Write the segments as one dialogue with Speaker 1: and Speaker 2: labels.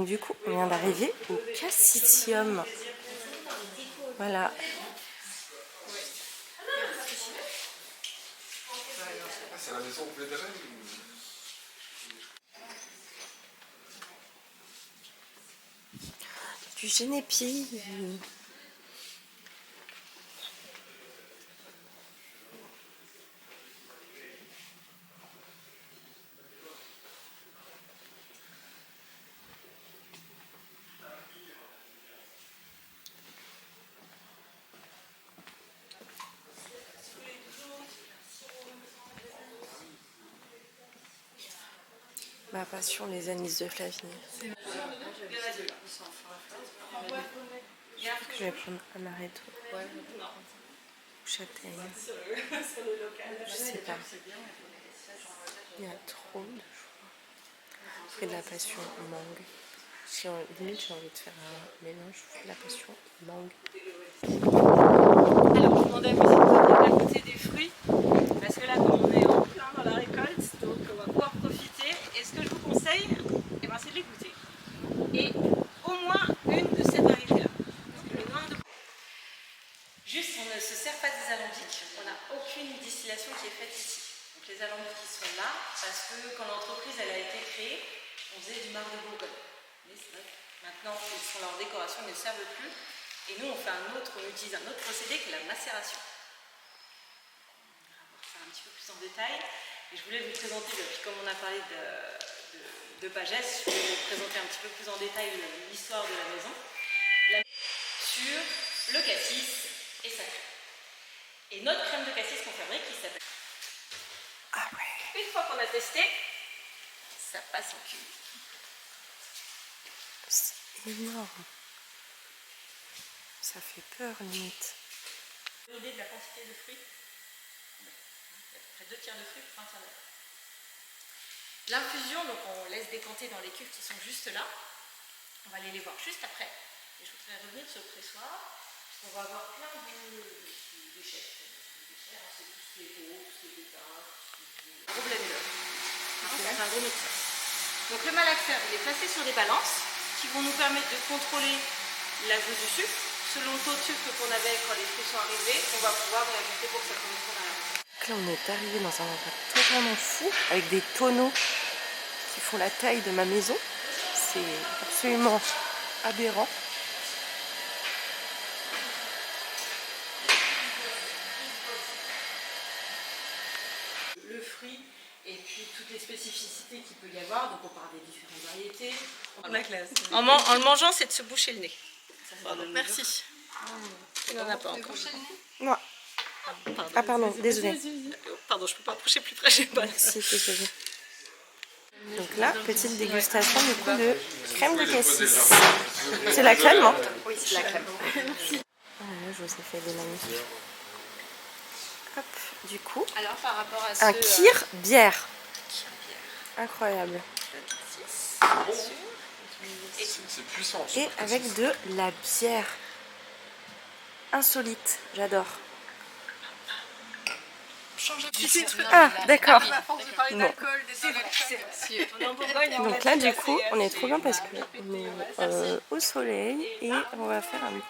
Speaker 1: Donc du coup, on vient d'arriver au Cassitium. Voilà.
Speaker 2: C'est la maison au Fédéral.
Speaker 1: Du Genépi. Ma passion, les anis de Flavigny. Je vais prendre amaretto. Ou châtaigne. Je sais pas. Il y a trop de choix. Fruit de la passion, mangue. Limite, j'ai envie de faire un mélange fruit de la passion, mangue.
Speaker 3: Alors, je demandais à Monsieur de venir à côté des fruits, parce que là, comme on est en plein dans la récolte, donc on va pouvoir profiter. Et ce que je vous conseille, eh ben, c'est de les goûter. Et au moins une de ces variétés-là. Parce que le noir de... Juste, on ne se sert pas des alambics. On n'a aucune distillation qui est faite ici. Donc les alambics qui sont là, parce que quand l'entreprise elle a été créée, on faisait du marc de Bourgogne. Mais c'est vrai que maintenant, ils sont là en décoration, ils ne servent plus. Et nous, on utilise un autre procédé qui est la macération. On va voir ça un petit peu plus en détail. Et je voulais vous présenter, puis comme on a parlé de Pagès, je voulais vous présenter un petit peu plus en détail l'histoire de la maison. Sur le cassis et sa crème. Et notre crème de cassis qu'on fabrique, qui s'appelle...
Speaker 1: Ah ouais.
Speaker 3: Une fois qu'on a testé, ça passe en cube.
Speaker 1: C'est énorme. Ça fait peur limite.
Speaker 3: L'idée de la quantité de fruits, il y a à peu près 2 tiers de fruits pour 1 tiers de fruits. L'infusion, donc on laisse décanter dans les cuves qui sont juste là. On va aller les voir juste après. Et je voudrais revenir sur le pressoir, parce qu'on va avoir plein de déchets. C'est tout ce qui est eau, tout ce qui est départ, un gros blender. C'est un gros mixeur. Donc le malaxeur, il est placé sur des balances qui vont nous permettre de contrôler l'ajout du sucre. Selon le taux de sucre qu'on avait quand les fruits sont arrivés, on va pouvoir réajuster pour que ça corresponde à la recette.
Speaker 1: Là, on est arrivé dans un endroit totalement fou, avec des tonneaux qui font la taille de ma maison. C'est absolument aberrant.
Speaker 3: Le fruit et puis toutes les spécificités qu'il peut y avoir, donc on parle des différentes variétés.
Speaker 1: La classe.
Speaker 3: En le mangeant, c'est de se boucher le nez. Pardon, merci. Il n'en a pas encore.
Speaker 1: Non. Ah pardon, désolée.
Speaker 3: Pardon, je peux pas approcher plus près, j'ai pas.
Speaker 1: Si, désolée. Donc là, petite dégustation du coup de crème de cassis. C'est la crème, hein?
Speaker 3: Oui, c'est la crème.
Speaker 1: Voilà, je vous ai fait des magnifiques. Hop, du coup,
Speaker 3: Alors par rapport à ce...
Speaker 1: un kir bière. Incroyable.
Speaker 2: C'est puissant.
Speaker 1: Et avec de la bière. Insolite, j'adore. Ah, d'accord. Donc là, du coup, on est trop bien parce qu'on est au soleil et on va faire une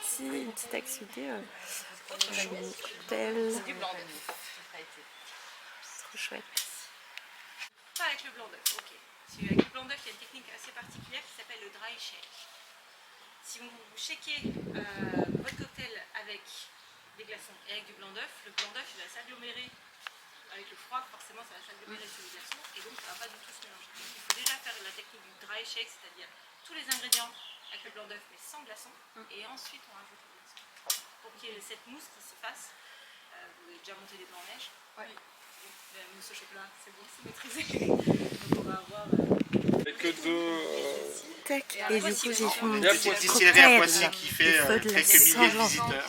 Speaker 1: petite activité cocktail. C'est trop chouette.
Speaker 3: Pas avec le blanc d'œuf, ok. Avec le blanc d'œuf, il y a une technique assez particulière qui s'appelle le dry shake. Si vous shakez votre cocktail avec des glaçons et avec du blanc d'œuf, le blanc d'œuf il va s'agglomérer avec le froid, forcément ça va s'agglomérer sur les glaçons et donc ça ne va pas du tout se mélanger. Donc, il faut déjà faire la technique du dry shake, c'est-à-dire tous les ingrédients avec le blanc d'œuf mais sans glaçons et ensuite on rajoute le glaçon. Pour qu'il y ait cette mousse qui se fasse, vous avez déjà monté des blancs en neige. Oui. La mousse au chocolat, c'est bon, c'est maîtrisé. Donc on va avoir...
Speaker 2: Et que
Speaker 1: Tac. Et du coup, j'ai fait mon
Speaker 4: Là,
Speaker 1: petit
Speaker 4: pour distillerie à
Speaker 1: cocktail
Speaker 4: Poissy qui fait
Speaker 1: de
Speaker 4: quelques milliers de visiteurs.